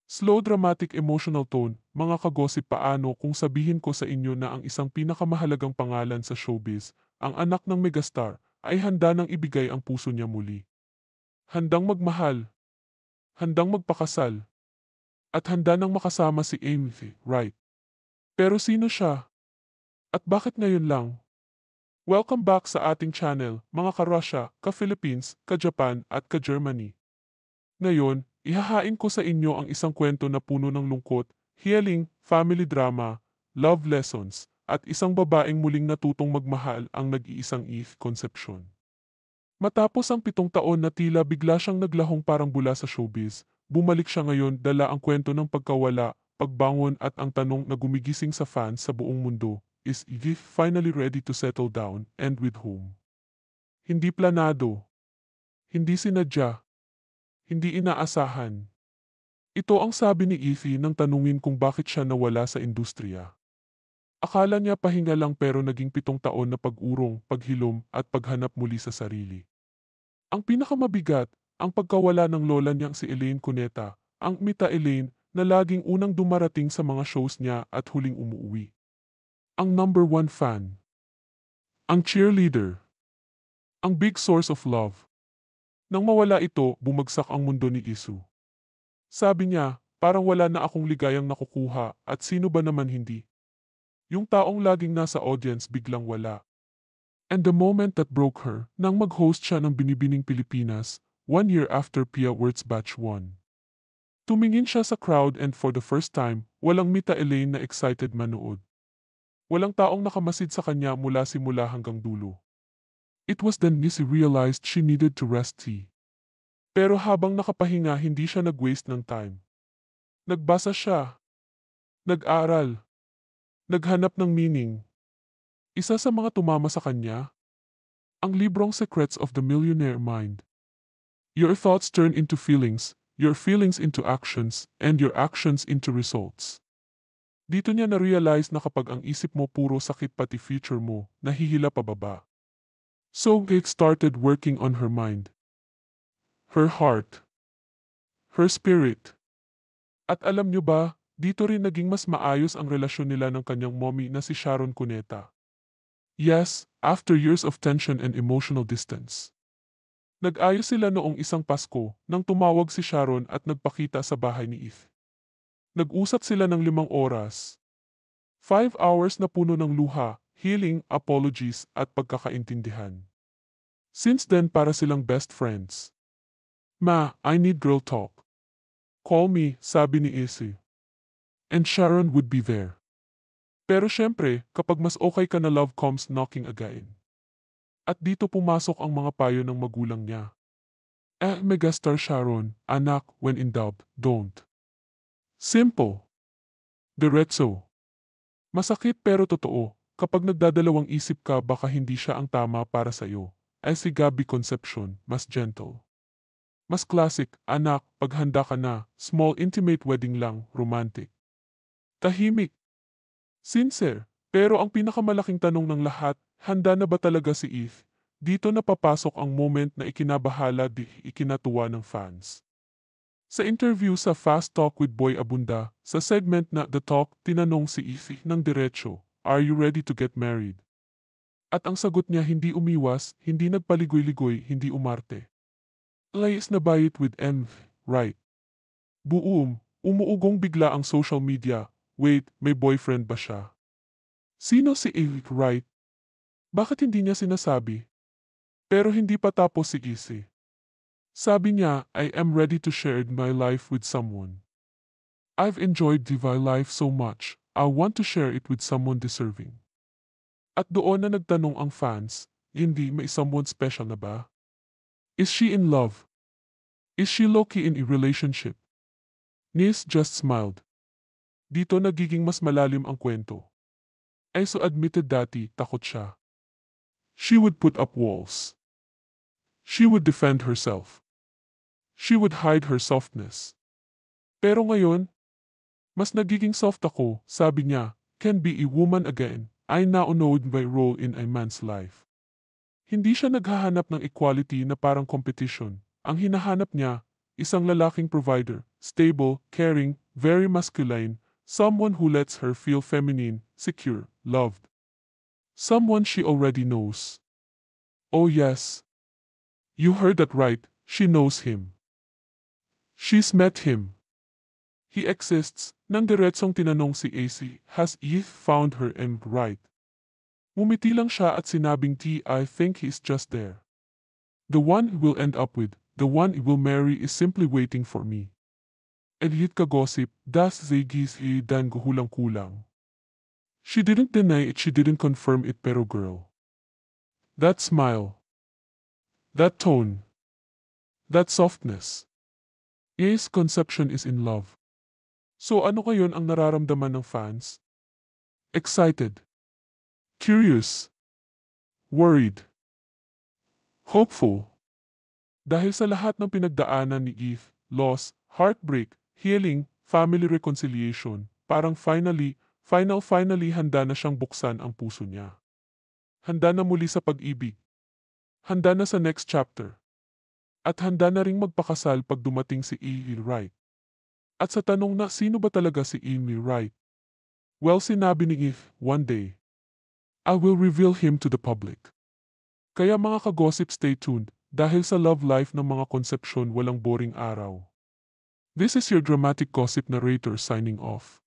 Slow dramatic emotional tone, mga kagosip paano kung sabihin ko sa inyo na ang isang pinakamahalagang pangalan sa showbiz, ang anak ng megastar, ay handa nang ibigay ang puso niya muli. Handang magmahal, handang magpakasal, at handa nang makasama si Amy Wright. Pero sino siya? At bakit ngayon lang? Welcome back sa ating channel, mga ka-Russia, ka-Philippines, ka-Japan at ka-Germany. Ngayon, ihahain ko sa inyo ang isang kwento na puno ng lungkot, healing, family drama, love lessons, at isang babaeng muling natutong magmahal ang nag-iisang Eve Concepcion. Matapos ang 7 taon na tila bigla siyang naglahong parang bula sa showbiz, bumalik siya ngayon dala ang kwento ng pagkawala, pagbangon at ang tanong na gumigising sa fans sa buong mundo, is Eve finally ready to settle down and with whom? Hindi planado, hindi sinadya, hindi inaasahan. Ito ang sabi ni Effie nang tanungin kung bakit siya nawala sa industriya. Akala niya pahinga lang pero naging 7 taon na pag-urong, paghilom at paghanap muli sa sarili. Ang pinakamabigat, ang pagkawala ng lola niyang si Elaine Cuneta, ang Mita Elaine na laging unang dumarating sa mga shows niya at huling umuwi. Ang #1 fan. Ang cheerleader. Ang big source of love. Nang mawala ito, bumagsak ang mundo ni Isu. Sabi niya, parang wala na akong ligayang nakukuha at sino ba naman hindi. Yung taong laging nasa audience biglang wala. And the moment that broke her, nang mag-host siya ng Binibining Pilipinas, 1 year after Pia Wurtzbach won. Tumingin siya sa crowd and for the first time, walang Mita Elaine na excited manood. Walang taong nakamasid sa kanya mula simula hanggang dulo. It was then Missy realized she needed to rest tea. Pero habang nakapahinga hindi siya nag-waste ng time. Nagbasa siya. Nag-aral. Naghanap ng meaning. Isa sa mga tumama sa kanya, ang librong Secrets of the Millionaire Mind. Your thoughts turn into feelings, your feelings into actions, and your actions into results. Dito niya na-realize na kapag ang isip mo puro sakit pati future mo, nahihila pababa. So Kate started working on her mind. Her heart. Her spirit. At alam niyo ba, dito rin naging mas maayos ang relasyon nila ng kanyang mommy na si Sharon Cuneta. Yes, after years of tension and emotional distance. Nag-ayos sila noong isang Pasko nang tumawag si Sharon at nagpakita sa bahay ni Eve. Nag-usap sila ng 5 oras. 5 hours na puno ng luha, healing, apologies at pagkakaintindihan. Since then para silang best friends. Ma, I need girl talk. Call me, sabi ni Izzy. And Sharon would be there. Pero syempre, kapag mas okay ka na love comes knocking again. At dito pumasok ang mga payo ng magulang niya. Megastar Sharon, anak, when in doubt, don't. Simple. Diretso. Masakit pero totoo, kapag nagdadalawang isip ka baka hindi siya ang tama para sa iyo. Ay si Gabby Concepcion, mas gentle. Mas classic, anak, paghanda ka na, small intimate wedding lang, romantic. Tahimik. Sincere, pero ang pinakamalaking tanong ng lahat, handa na ba talaga si Eve? Dito na papasok ang moment na ikinabahala di ikinatuwa ng fans. Sa interview sa Fast Talk with Boy Abunda, sa segment na The Talk, tinanong si Eve ng diretso, "Are you ready to get married?" At ang sagot niya hindi umiwas, hindi nagpaligoy-ligoy, hindi umarte. Layas na bayit with right. Umuugong bigla ang social media. Wait, may boyfriend ba siya? Sino si Eric Wright? Bakit hindi niya sinasabi? Pero hindi pa tapos si Izzy. Sabi niya, I am ready to share my life with someone. I've enjoyed my life so much, I want to share it with someone deserving. At doon na nagtanong ang fans, hindi may someone special na ba? Is she in love? Is she low-key in a relationship? Nis just smiled. Dito nagiging mas malalim ang kwento. Aiso admitted dati takot siya. She would put up walls. She would defend herself. She would hide her softness. Pero ngayon, mas nagiging soft ako, sabi niya, can be a woman again. I now know my role in a man's life. Hindi siya naghahanap ng equality na parang competition. Ang hinahanap niya, isang lalaking provider, stable, caring, very masculine, someone who lets her feel feminine, secure, loved. Someone she already knows. Oh yes. You heard that right, she knows him. She's met him. He exists. Nang diretsong tinanong si AC, has Eve found her and right? Ngumiti lang siya at sinabing I think he's just there. The one we'll end up with, the one we'll marry is simply waiting for me. Edhit ka gossip, das Zegis dan guhulang-kulang. She didn't deny it, she didn't confirm it, pero girl. That smile. That tone. That softness. A's conception is in love. So ano ngayon ang nararamdaman ng fans? Excited. Curious. Worried. Hopeful. Dahil sa lahat ng pinagdaanan ni Eve, loss, heartbreak, healing, family reconciliation, parang finally handa na siyang buksan ang puso niya. Handa na muli sa pag-ibig. Handa na sa next chapter. At handa na ring magpakasal pag dumating si Amy Wright. At sa tanong na sino ba talaga si Amy Wright? Well, sinabi ni Eve, one day, I will reveal him to the public. Kaya mga ka-gossip, stay tuned, dahil sa love life ng mga konsepsyon walang boring araw. This is your dramatic gossip narrator signing off.